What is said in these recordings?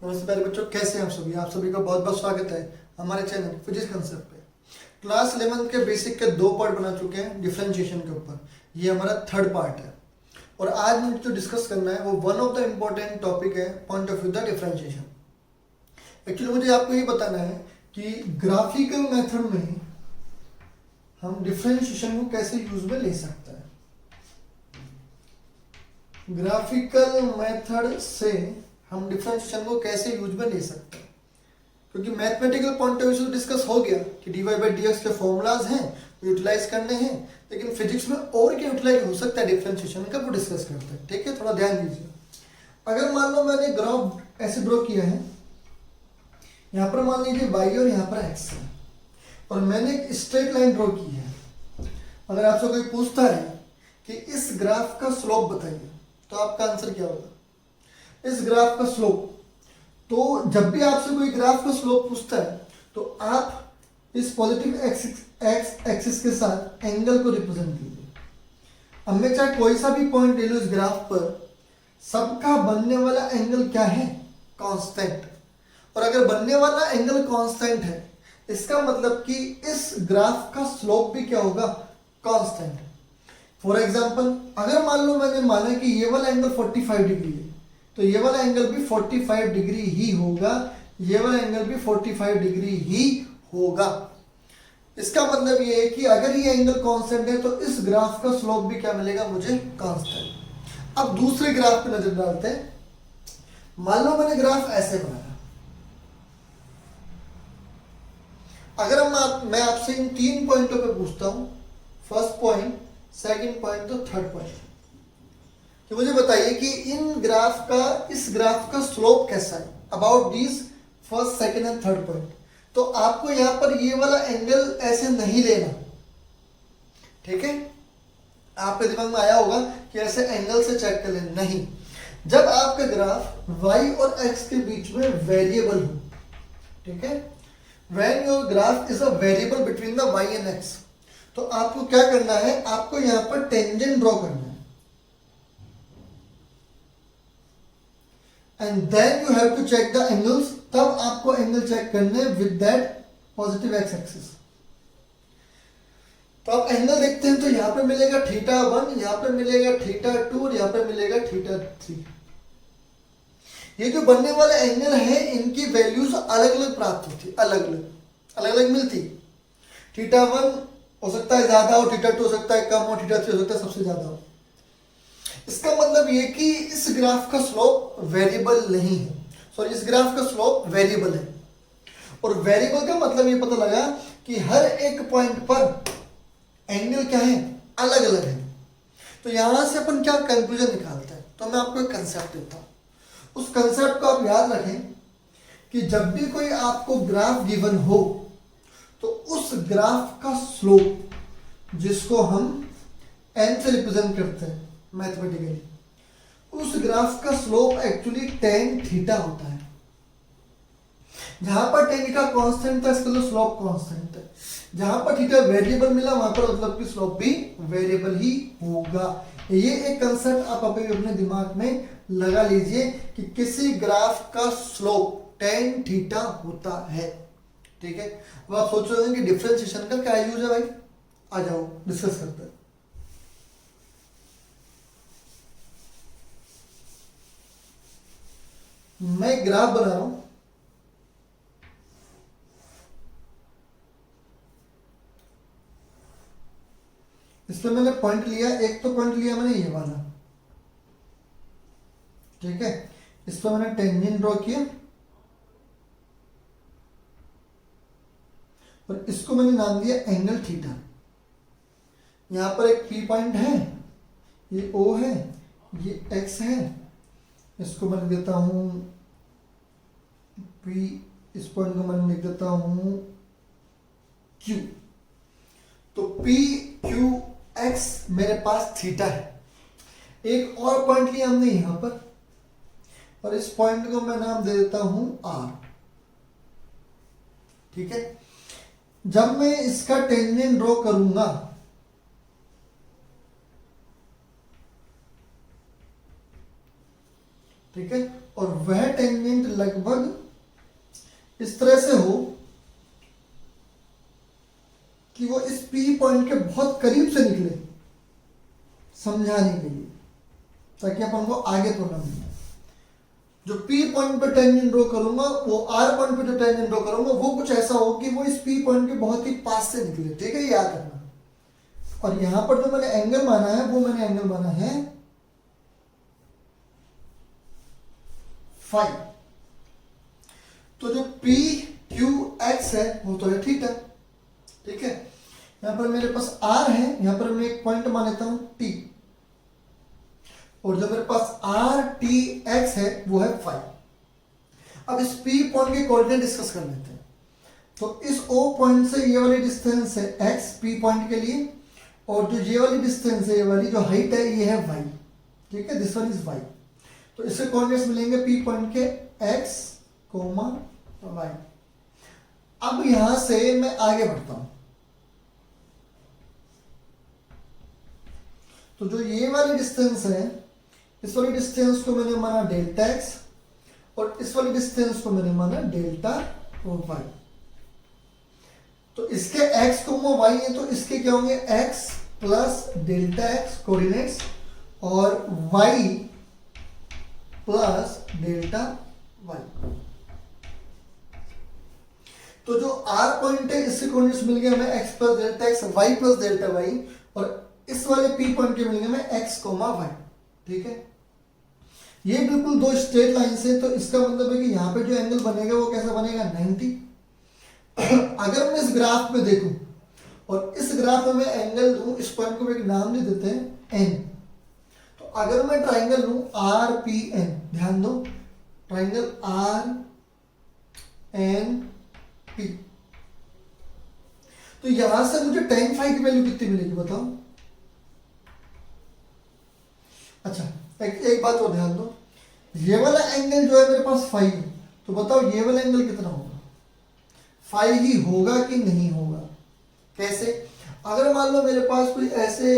नमस्ते प्यारे बच्चों, कैसे हैं आप सभी का बहुत बहुत स्वागत है हमारे चैनल फिजिक्स कंसेप्ट पे। क्लास 11 के बेसिक के 2 पार्ट बना चुके हैं डिफरेंशिएशन के ऊपर। ये हमारा 3rd पार्ट है और आज मुझे जो डिस्कस करना है वो one of the important topic है point of view the differentiation. Actually मुझे आपको ये बताना है कि ग्राफिकल मेथड में हम डिफरेंशिएशन को कैसे यूज में ले सकते हैं। ग्राफिकल मेथड से हम डिफरेंशिएशन को कैसे यूज में ले सकते हैं, क्योंकि मैथमेटिकल पॉइंट ऑफ व्यू से डिस्कस हो गया कि dy/dx के फॉर्मूलाज हैं वो यूटिलाइज करने हैं, लेकिन फिजिक्स में और क्या यूटिलाइज हो सकता है डिफरेंशिएशन का वो डिस्कस करते हैं। ठीक है, थोड़ा ध्यान दीजिए। अगर मान लो मैंने ग्राफ ऐसे ड्रॉ किया है, यहाँ पर मान लीजिए y और यहाँ पर x है और मैंने एक स्ट्रेट लाइन ड्रॉ की है। अगर आपसे कोई पूछता है कि इस ग्राफ का स्लोप बताइए तो आपका आंसर क्या होगा? इस ग्राफ का स्लोप। तो जब भी आपसे कोई ग्राफ का स्लोप पूछता है तो आप इस पॉजिटिव एक्स एक्सिस के साथ एंगल को रिप्रेजेंट कीजिए। अब मैं चाहे कोई सा भी पॉइंट ले लूं इस ग्राफ पर, सबका बनने वाला एंगल क्या है? कांस्टेंट। और अगर बनने वाला एंगल कांस्टेंट है इसका मतलब कि इस ग्राफ का स्लोप भी क्या होगा? कांस्टेंट। फॉर एग्जाम्पल, अगर मान लो मैंने माना कि ये वाला एंगल 45 डिग्री है तो ये वाला एंगल भी 45 डिग्री ही होगा, ये वाला एंगल भी 45 डिग्री ही होगा। इसका मतलब ये है कि अगर ये एंगल कांस्टेंट है तो इस ग्राफ का स्लोप भी क्या मिलेगा मुझे? कांस्टेंट। अब दूसरे ग्राफ पे नजर डालते हैं। मान लो मैंने ग्राफ ऐसे बनाया। अगर मैं आपसे इन 3 पॉइंटों पे पूछता हूं, फर्स्ट पॉइंट, सेकंड पॉइंट तो थर्ड पॉइंट, तो मुझे बताइए कि इस ग्राफ का स्लोप कैसा है about these first, second and third point. तो आपको यहां पर ये वाला एंगल ऐसे नहीं लेना। ठीक है, आपके दिमाग में आया होगा कि ऐसे एंगल से चेक कर लेना। नहीं, जब आपका ग्राफ y और x के बीच में वेरिएबल हो, ठीक है, when your graph is a variable between the y and x, तो आपको क्या करना है? आपको यहां पर टेंजेंट ड्रॉ करना है and then you have to check the angles. तब आपको एंगल चेक करने with that positive x axis. तो आप एंगल देखते हैं तो यहां पे मिलेगा θ1, यहां पे मिलेगा θ2 और यहां पे मिलेगा θ3। ये जो बनने वाले एंगल है इनकी वैल्यूज अलग अलग प्राप्त होती, अलग अलग मिलती। θ1 हो सकता है ज्यादा हो, θ2 हो सकता है कम हो, θ3 हो सकता है सबसे ज्यादा हो। इसका मतलब ये कि इस ग्राफ का स्लोप वेरिएबल नहीं है, सॉरी, इस ग्राफ का स्लोप वेरिएबल है। और वेरिएबल का मतलब ये पता लगा कि हर एक पॉइंट पर एंगल क्या है? अलग अलग है। तो यहां से अपन क्या कंक्लूजन निकालते हैं? तो मैं आपको एक कंसेप्ट देता हूं। उस कंसेप्ट को आप याद रखें कि जब भी कोई आपको ग्राफ गिवन हो तो उस ग्राफ का स्लोप, जिसको हम n से रिप्रेजेंट करते हैं मैथमेटिकली, उस ग्राफ का स्लोप एक्चुअली tan थीटा होता है। जहां पर tan थीटा कांस्टेंट था इसका तो स्लोप कांस्टेंट है, जहां पर थीटा वेरिएबल मिला वहां पर मतलब कि स्लोप भी वेरिएबल ही होगा। ये एक कंसेप्ट आप अपने दिमाग में लगा लीजिए कि किसी ग्राफ का स्लोप tan थीटा होता है। ठीक है, अब आप सोच रहे होंगे कि डिफरेंशिएशन का क्या यूज है भाई? आ जाओ डिस्कस करते हैं। मैं ग्राफ बना रहा हूं। इसमें मैंने पॉइंट लिया, एक तो पॉइंट लिया मैंने ये वाला, ठीक है, इस पर मैंने टेंजेंट ड्रॉ किया और इसको मैंने नाम दिया एंगल थीटा। यहां पर एक P पॉइंट है, ये O है, ये X है, इसको मैं लिख देता हूं P, इस पॉइंट को मैं लिख देता हूं Q। तो P Q X मेरे पास थीटा है। एक और पॉइंट लिया हमने यहां पर और इस पॉइंट को मैं नाम दे देता हूं R। ठीक है, जब मैं इसका टेंजेंट ड्रॉ करूंगा ठीक है, और वह टेंजेंट लगभग इस तरह से हो कि वो इस P पॉइंट के बहुत करीब से निकले, समझाने के लिए, ताकि अपन को आगे प्रॉब्लम नहीं। जो P पॉइंट पे टेंजेंट ड्रॉ करूंगा, वो R पॉइंट पे जो टेंजेंट ड्रॉ करूंगा वो कुछ ऐसा हो कि वो इस P पॉइंट के बहुत ही पास से निकले, ठीक है, याद रखना। और यहां पर जो मैंने एंगल माना है वो मैंने एंगल माना है फाई। तो जो P Q X है वो तो है थीटा, ठीक है। यहां पर मेरे पास R है, यहां पर मैं एक पॉइंट मान लेता हूं T, और जो मेरे पास R T X है वो है फाई। अब इस P पॉइंट के कोऑर्डिनेट डिस्कस कर लेते हैं। तो इस O पॉइंट से ये वाली डिस्टेंस है X P पॉइंट के लिए, और जो ये वाली डिस्टेंस है, ये वाली जो हाइट है ये है y, ठीक है, दिस वन इज y। तो इससे कोऑर्डिनेट्स मिलेंगे P पॉइंट के x, y। अब यहां से मैं आगे बढ़ता हूं। तो जो ये वाली डिस्टेंस है, इस वाली डिस्टेंस को मैंने माना डेल्टा x, और इस वाली डिस्टेंस को मैंने माना डेल्टा y। तो इसके x y है, तो इसके क्या होंगे x plus delta x coordinates, और y प्लस डेल्टा y। तो जो R पॉइंट है इससे कोऑर्डिनेट्स मिल गए हमें x plus delta x, y plus delta y, और इस वाले P पॉइंट के मिलेंगे हमें x, y, ठीक है। ये बिल्कुल दो स्ट्रेट लाइन से, तो इसका मतलब है कि यहां पे जो एंगल बनेगा वो कैसा बनेगा 90। अगर मैं इस ग्राफ में देखूं और इस ग्राफ में मैं एंगल दूं, इस पॉइंट को एक नाम दे देते हैं n। तो अगर मैं ट्राइंगल लूं आर पी एन, ध्यान दो, ट्राइंगल आर एन पी, तो यहां से मुझे tan फाई की वैल्यू कितनी मिलेगी बताओ। अच्छा, एक बात और ध्यान दो, ये वाला एंगल जो है मेरे पास फाई है, तो बताओ ये वाला एंगल कितना होगा, फाई ही होगा कि नहीं होगा। कैसे? अगर मान लो मेरे पास कोई ऐसे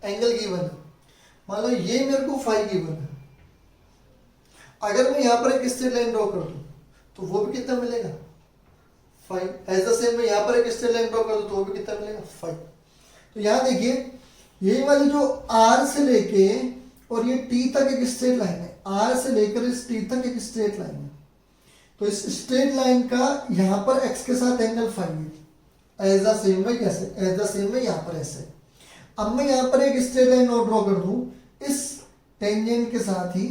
एंगल गिवन है, मान लो ये मेरे को फाई गिवन है, अगर मैं यहां पर एक स्ट्रेट लाइन ड्रॉ कर दूं तो वो भी कितना मिलेगा फाई। एज द सेम मैं यहां पर एक स्ट्रेट लाइन ड्रॉ कर दूं तो वो भी कितना मिलेगा फाई। तो यहां देखिए, ये वाली जो R से लेके और ये T तक एक स्ट्रेट लाइन है, R से लेकर इस T तक एक स्ट्रेट लाइन है, तो इस स्ट्रेट लाइन का यहां पर x के साथ एंगल फाई है। एज द सेम में कैसे, एज द सेम में यहां पर ऐसे। अब मैं यहां पर एक स्ट्रेट लाइन और ड्रॉ कर दूं इस टेंजेंट के साथ ही,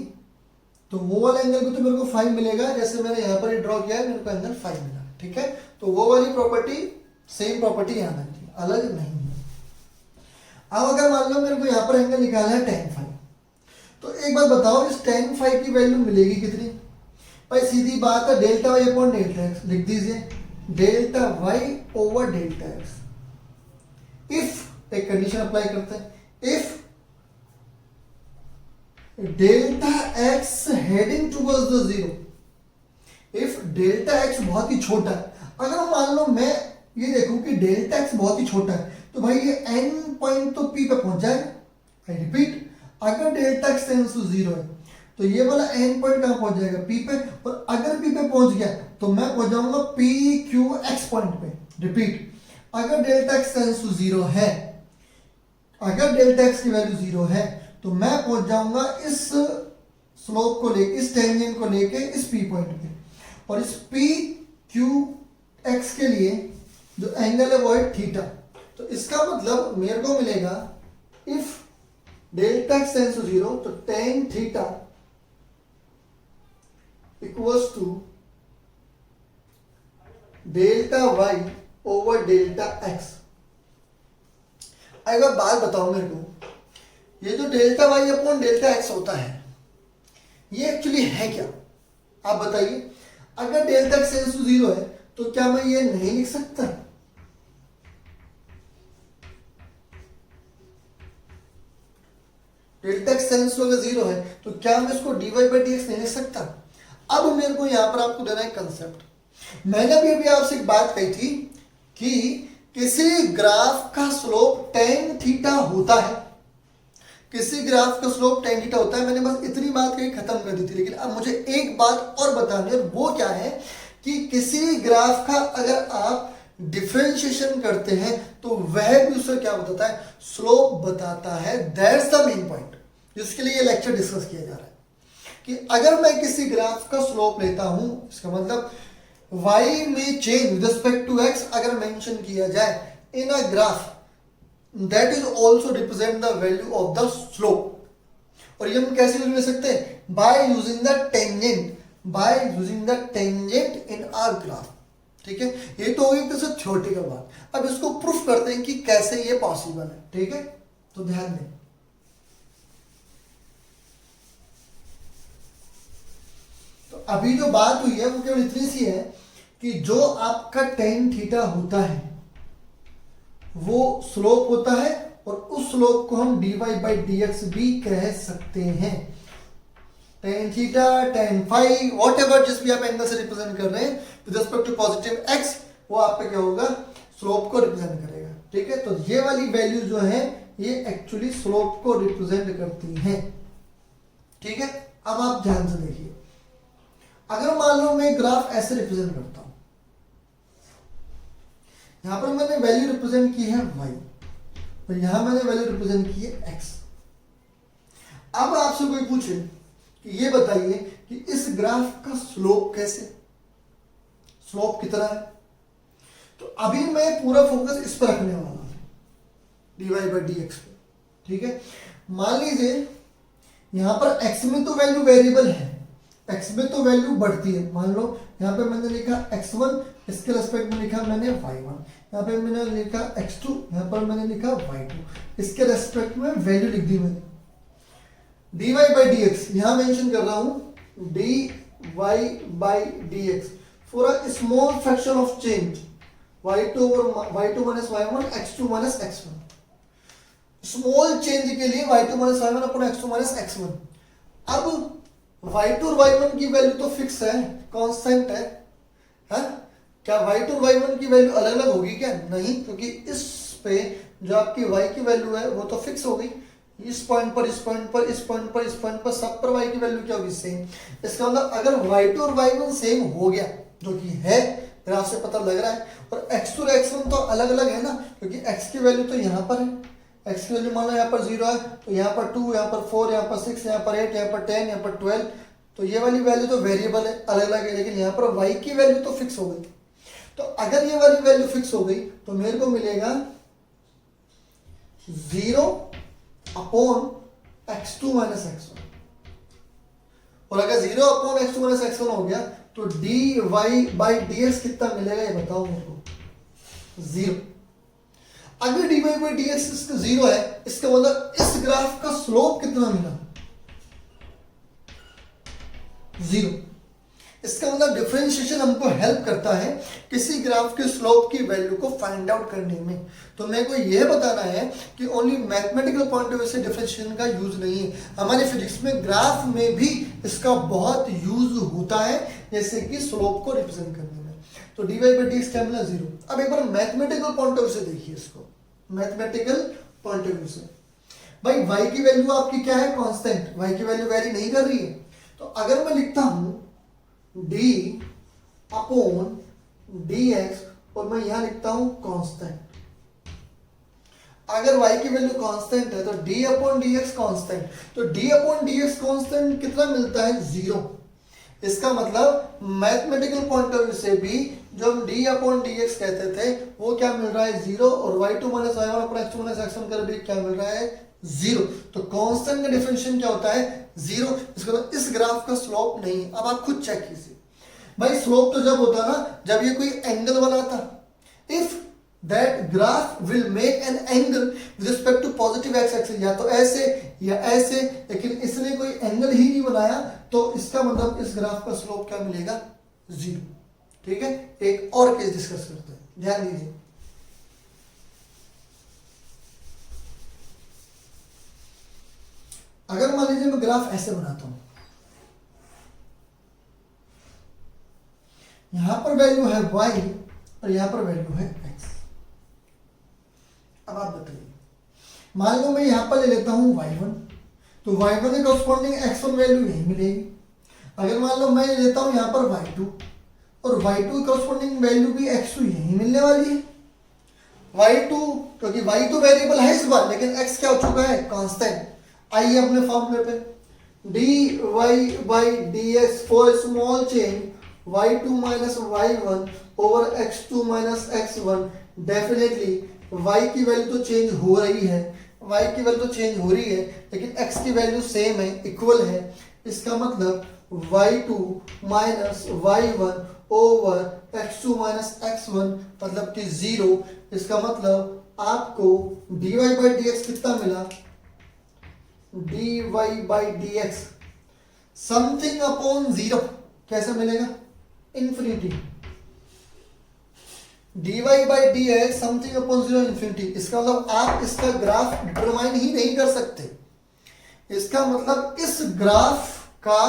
तो वो वाला एंगल को तो मेरे को फाई मिलेगा, जैसे मैंने यहां पर ड्रॉ किया है मेरे को एंगल फाई मिला, ठीक है। तो वो वाली प्रॉपर्टी, सेम प्रॉपर्टी यहां लगती है, अलग नहीं है। अब अगर मान लो मेरे को यहां पर एंगल निकालना है tan फाई, तो एक बात बताओ, इस tan फाई की वैल्यू मिलेगी कितनी भाई? सीधी बात है, delta Y upon delta X लिख दीजिए, delta Y over delta X. If एक कंडीशन अप्लाई करते हैं, if delta X heading towards the zero, if delta X बहुत ही छोटा है, अगर मान लो मैं ये देखूं कि डेल्टा एक्स बहुत ही छोटा है, तो भाई ये एन पॉइंट तो पी पे पहुंच जाएगा। आई रिपीट, अगर delta x tends to zero है तो ये वाला एन पॉइंट कहां पहुंच जाएगा, पी पे, और अगर पी पे पहुंच गया तो मैं पहुंच जाऊंगा पी क्यू एक्स पॉइंट पे। रिपीट, अगर delta x tends to zero है, अगर डेल्टा एक्स की वैल्यू जीरो है, तो मैं पहुंच जाऊंगा इस स्लोप को लेके, इस टेंजेंट को लेके इस पी पॉइंट पे, और इस पी क्यू एक्स के लिए जो एंगल है वो है थीटा। तो इसका मतलब मेरे को मिलेगा, if delta x tends to zero, तो tan theta equals to delta Y over delta x. एक बात बताओ मेरे को, ये जो delta Y upon delta x होता है, ये एक्चुअली है क्या? आप बताइए। अगर delta x tends to zero है तो क्या मैं ये नहीं लिख सकता? डेल्टा एक्स टेंड्स टू अगर जीरो है तो क्या मैं इसको dy बाई डी एक्स नहीं लिख सकता? अब मेरे को यहां पर आपको देना है कंसेप्ट। मैंने अभी आपसे एक बात कही थी कि किसी ग्राफ का स्लोप tan थीटा होता है, किसी ग्राफ का स्लोप tan थीटा होता है। मैंने बस इतनी बात कही, खत्म कर दी थी, लेकिन अब मुझे एक बात और बतानी है, और वो क्या है कि किसी ग्राफ का अगर आप डिफरेंशिएशन करते हैं तो वह भी उससे क्या बताता है, स्लोप बताता है। दैट्स द मेन पॉइंट जिसके लिए ये लेक्चर डिस्कस किया जा रहा है कि अगर मैं किसी ग्राफ का स्लोप लेता हूं, इसका मतलब y में change with respect to x अगर मेंशन किया जाए in a graph, that is also represent the value of the slope. और ये हम कैसे यूज ले सकते हैं, by using the tangent, by using the tangent in our graph. ठीक है, ये तो होगी किसी थ्योरेटिकल बात। अब इसको प्रूफ करते हैं कि कैसे ये पॉसिबल है। ठीक है, तो ध्यान दें। तो अभी जो बात हुई है वो केवल इतनी सी है कि जो आपका tan थीटा होता है वो स्लोप होता है, और उस स्लोप को हम dy बाई dx भी कह सकते हैं। tan theta, tan phi, whatever जिस भी आप एंगल से रिप्रेजेंट कर रहे हैं with respect to positive x, वो आपका क्या होगा, स्लोप को रिप्रेजेंट करेगा। ठीक है, तो ये वाली वैल्यू जो है ये एक्चुअली स्लोप को रिप्रेजेंट करती है। ठीक है, अब आप ध्यान से देखिए, अगर मान लो मैं ग्राफ ऐसे रिप्रेजेंट करता हूं, यहां पर मैंने वैल्यू रिप्रेजेंट की है y, और यहां मैंने वैल्यू रिप्रेजेंट की है x। अब आपसे कोई पूछे कि ये बताइए कि इस ग्राफ का स्लोप कैसे, स्लोप कितना है, तो अभी मैं पूरा फोकस इस पर रखने वाला हूं, dy बाई dx पे। ठीक है, मान लीजिए यहां पर x में तो वैल्यू वेरिएबल है, x में तो वैल्यू बढ़ती है। मान लो यहाँ पे मैंने लिखा x1, इसके रेस्पेक्ट में लिखा मैंने y1, यहाँ पे मैंने लिखा x2, यहाँ पर मैंने लिखा y2, इसके रेस्पेक्ट में वैल्यू लिख दी मैंने। dy बाई dx यहां मेंशन कर रहा हूं, dy by dx for a small fraction of change y2 minus y1, x2 minus x1। Small change के लिए y2 minus y1 upon x2 minus x1। अब y2 और y1 की वैल्यू तो फिक्स है, कांस्टेंट है, क्या y2 और y1 की वैल्यू अलग अलग होगी क्या, नहीं, क्योंकि इस पे जो आपकी y की वैल्यू है वो तो फिक्स हो गई। इस पॉइंट पर, इस पॉइंट पर, इस पॉइंट पर, इस पॉइंट पर, सब पर y की वैल्यू क्या होगी, सेम। इसका मतलब अगर y2 और y1 सेम हो गया, जो कि है, ग्राफ से पता लग रहा है, और x2 और x1 तो अलग अलग है ना, क्योंकि x की वैल्यू तो यहाँ पर है, x की वैल्यू मान लो यहाँ पर 0 है, तो यहाँ पर 2, यहाँ पर 4, यहाँ पर 6, यहाँ पर 8, यहाँ पर 10, यहाँ पर 12, तो ये वाली वैल्यू तो वेरिएबल है, अलग अलग है, लेकिन यहाँ पर y की वैल्यू तो फिक्स हो गई। तो अगर ये वाली वैल्यू फिक्स हो गई तो मेरे को मिलेगा 0 अपॉन x2 माइनस x1, और अगर 0 अपॉन x2 माइनस x1 हो गया तो dy बाई dx कितना मिलेगा, ये बताओ मेरे को, 0। अगर dy बाई dx इसका 0 है, इसका मतलब इस ग्राफ का स्लोप कितना मिला, 0। इसका मतलब डिफरेंशिएशन हमको हेल्प करता है किसी ग्राफ के स्लोप की वैल्यू को फाइंड आउट करने में। तो मेरे को यह बताना है कि only mathematical point of view से डिफरेंशिएशन का यूज नहीं है, हमारे फिजिक्स में ग्राफ में भी इसका बहुत यूज होता है, जैसे कि स्लोप को रिप्रेजेंट करने में। तो dy बाई dx क्या मिला, 0। अब एक बार मैथमेटिकल पॉइंट ऑफ व्यू से देखिए इसको, मैथमेटिकल पॉइंट ऑफ व्यू से भाई y की वैल्यू आपकी क्या है, कांस्टेंट, y की वैल्यू वेरी नहीं कर रही है। तो अगर मैं लिखता हूं d अपॉन dx और मैं यहां लिखता हूं कांस्टेंट, अगर y की वैल्यू कांस्टेंट है तो d अपॉन dx कांस्टेंट, तो d अपॉन dx कांस्टेंट कितना मिलता है, 0। इसका मतलब मैथमेटिकल पॉइंट ऑफ व्यू से भी जो हम d अपॉन dx कहते थे वो क्या मिल रहा है, 0, और y2 minus y1 upon x2 minus x1 कर भी क्या मिल रहा है, 0। तो कांस्टेंट का डिफरेंशिएशन क्या होता है, 0। इसका मतलब इस ग्राफ का स्लोप नहीं। अब आप खुद चेक कीजिए भाई, स्लोप तो जब होता ना जब ये कोई एंगल बनाता, if that graph will make an angle with respect to positive x axis, या तो ऐसे या ऐसे, लेकिन इसने कोई एंगल ही नहीं बनाया, तो इसका मतलब इस ग्राफ का स्लोप क्या मिलेगा, 0। ठीक है, एक और केस डिस्कस करते हैं, ध्यान दीजिए। अगर मान लीजिए मैं ग्राफ ऐसे बनाता हूं, यहां पर वैल्यू है y और यहां पर वैल्यू है x। अब आप बताइए मान लो मैं यहाँ पर ले लेता हूँ y1, तो y1 के कॉरस्पॉन्डिंग x1 वैल्यू यही मिलेगी। अगर मान लो मैं ले लेता हूँ यहाँ पर y2, और y2 की कॉरस्पॉन्डिंग वैल्यू भी x2 यही मिलने वाली है। y2 क्योंकि y तो वेरिएबल है इस बार, लेकिन x क्या हो चुका है, कांस्टेंट। आइए अपने फॉर्मूले पे, dy by dx for small change y2 minus y1 over x2 minus x1, definitely y की वैल्यू तो चेंज हो रही है, y की वैल्यू तो चेंज हो रही है, लेकिन x की वैल्यू सेम है, इक्वल है। इसका मतलब y2 minus y1 over x2 minus x1 मतलब कि 0। इसका मतलब आपको dy by dx कितना मिला, dy by dx something upon 0। कैसे मिलेगा, infinity. dy by dx something upon 0 infinity. इसका मतलब आप इसका ग्राफ डिटरमाइन ही नहीं कर सकते। इसका मतलब इस ग्राफ का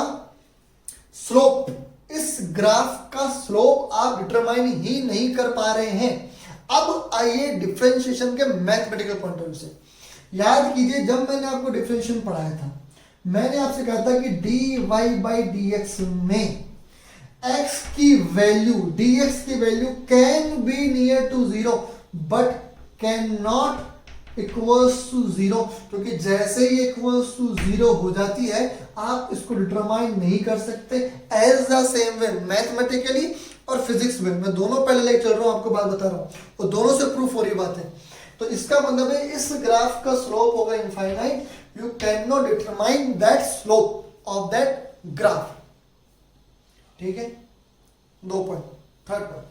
स्लोप, इस ग्राफ का स्लोप आप डिटरमाइन ही नहीं कर पा रहे हैं। अब आइए डिफरेंशिएशन के मैथमेटिकल पॉइंट ऑफ व्यू से। याद कीजिए जब मैंने आपको डिफरेंशिएशन पढ़ाया था, मैंने आपसे कहा था कि dy by dx में x की वैल्यू, dx की value can be near to 0 but can not equals to 0, क्योंकि जैसे ही इक्वल्स टू 0 हो जाती है आप इसको डिटरमाइन नहीं कर सकते। As the same way mathematically और फिजिक्स में, मैं दोनों पहले लेके चल रहा हूं, आपको बात बता रहा हूं, और दोनों से प्रूफ हो रही बात है। तो इसका मतलब है इस ग्राफ का स्लोप होगा infinite, you can not determine that slope of that graph. ठीक है, 2 पॉइंट। थर्ड पॉइंट,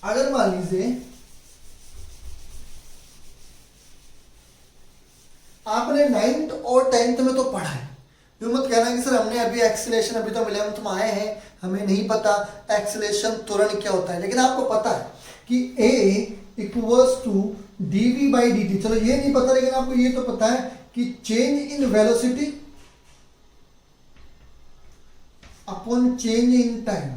अगर मान लीजिए आपने 9th और 10th में तो पढ़ा है, यू मत कहना कि सर हमने अभी एक्सीलरेशन अभी तो 11th में आए हैं, हमें नहीं पता एक्सीलरेशन त्वरण क्या होता है। लेकिन आपको पता है कि a equals to dv by dt। चलो ये नहीं पता, लेकिन आपको ये तो पता है कि change in velocity upon change in time.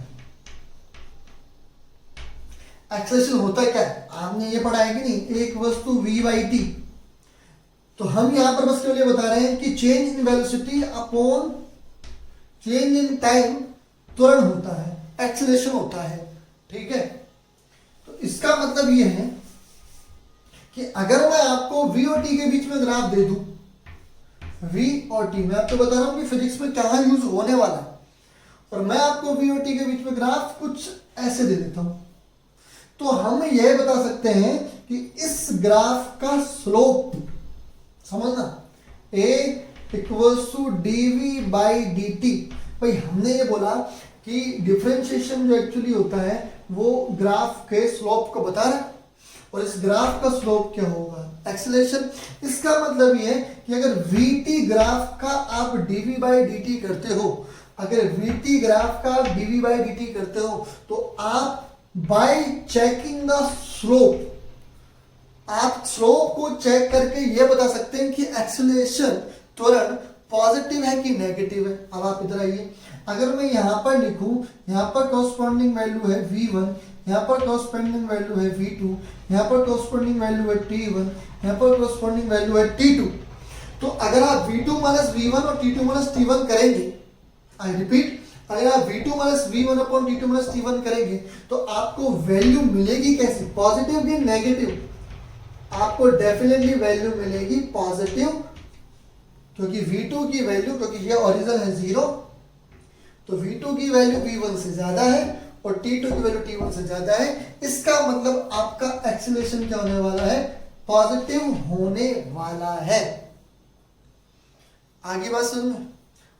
Acceleration होता है क्या है, आपने ये पढ़ा है कि नहीं, एक वस्तु v by t। तो हम यहां पर बस केवल ये बता रहे हैं कि change in velocity upon change in time त्वरण होता है, एक्सेलेरेशन होता है। ठीक है, तो इसका मतलब ये है कि अगर मैं आपको v और t के बीच में ग्राफ दे दूं, v और t, मैं आपको बता रहा हूं कि फिजिक्स में क्या यूज होने वाला है, और मैं आपको v और t के बीच में ग्राफ कुछ ऐसे दे देता हूं, तो हम यह बता सकते हैं कि इस ग्राफ का स्लोप, समझना, a equals to dv by dt। भाई हमने ये बोला कि डिफरेंशिएशन जो एक्चुअली होता है वो ग्राफ के स्लोप को बता रहा है, और इस ग्राफ का स्लोप क्या होगा, एक्सेलरेशन। इसका मतलब ये है कि अगर vt ग्राफ का आप dv बाई dt करते हो, अगर vt ग्राफ का dv बाई dt करते हो, तो आप बाय चेकिंग द स्लोप, आप स्लोप को चेक करके ये बता सकते हैं कि एक्सेलरेशन त्वरण पॉजिटिव है कि नेगेटिव है। अब आप इधर आइए, अगर मैं यहां पर लिखूं, यहां पर कॉरस्पॉन्डिंग वैल्यू है v1, यहां पर कॉरस्पॉन्डिंग वैल्यू है v2, यहां पर कॉरस्पॉन्डिंग वैल्यू है t1, यहां पर कॉरस्पॉन्डिंग वैल्यू है t2, तो अगर आप v2 माइनस v1 और t2 माइनस t1 करेंगे, आई रिपीट, अगर आप v2 minus v1 upon t2 minus t1 करेंगे, तो आपको वैल्यू मिलेगी कैसी, पॉजिटिव या नेगेटिव? आपको डेफिनेटली वैल्यू मिलेगी पॉजिटिव, क्योंकि v2 की वैल्यू, क्योंकि ये ओरिजिन है 0, तो v2 की वैल्यू v1 से ज्यादा है और t2 की वैल्यू t1 से ज्यादा है। इसका मतलब आपका एक्सेलरेशन क्या होने वाला है, पॉजिटिव होने वाला है। आगे बात सुन,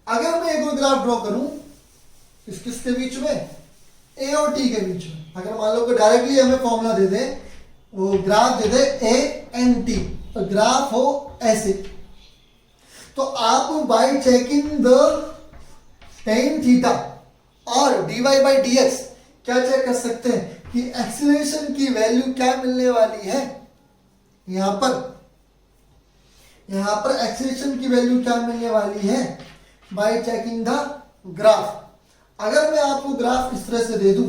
अगर मैं एक और ग्राफ ड्रॉ करूं किसके बीच में, a और t के बीच में, अगर मान लो कि डायरेक्टली हमें फॉर्मूला दे दे, वो graph they they a and t, तो ग्राफ हो ऐसे, तो आप bye checking the tan theta और dy बाई dx क्या चेक कर सकते हैं कि एक्सीलरेशन की वैल्यू क्या मिलने वाली है। यहां पर एक्सीलरेशन की वैल्यू क्या मिलने वाली है, बाय चेकिंग द ग्राफ। अगर मैं आपको ग्राफ इस तरह से दे दूं,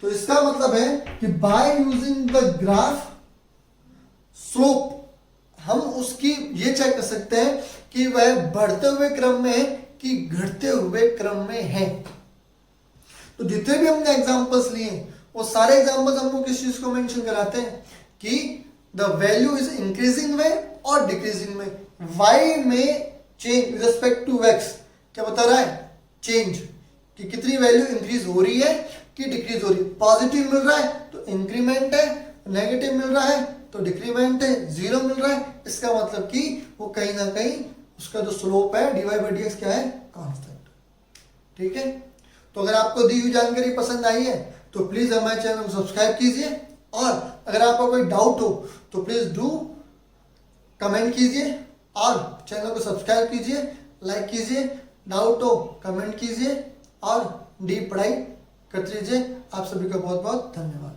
तो इसका मतलब है कि bye using the graph slope हम उसकी ये चेक कर सकते हैं कि वह बढ़ते हुए क्रम में है कि घटते हुए क्रम में है। तो जितने भी हमने एग्जांपल्स लिए वो सारे एग्जांपल्स हमको किस चीज को मेंशन कराते हैं कि द वैल्यू इज इंक्रीजिंग में और डिक्रीजिंग में। y में change with respect to x क्या बता रहा है? चेंज, कि कितनी वैल्यू इंक्रीज हो रही है कि डिक्रीज हो रही है। पॉजिटिव मिल रहा है तो इंक्रीमेंट है, नेगेटिव मिल रहा है तो डिक्रीमेंट है, जीरो मिल रहा है इसका मतलब कि वो कहीं ना कहीं उसका जो स्लोप है dy by dx क्या है? कांस्टेंट। ठीक है, तो अगर आपको दी हुई जानकारी पसंद आई है तो प्लीज हमारे चैनल को सब्सक्राइब कीजिए, और अगर आपका कोई डाउट हो तो प्लीज डू कमेंट कीजिए और चैनल को सब्सक्राइब कीजिए, लाइक कीजिए, डाउट हो कमेंट कीजिए और डीप पढ़ाई करते रहिए। आप सभी का बहुत बहुत धन्यवाद।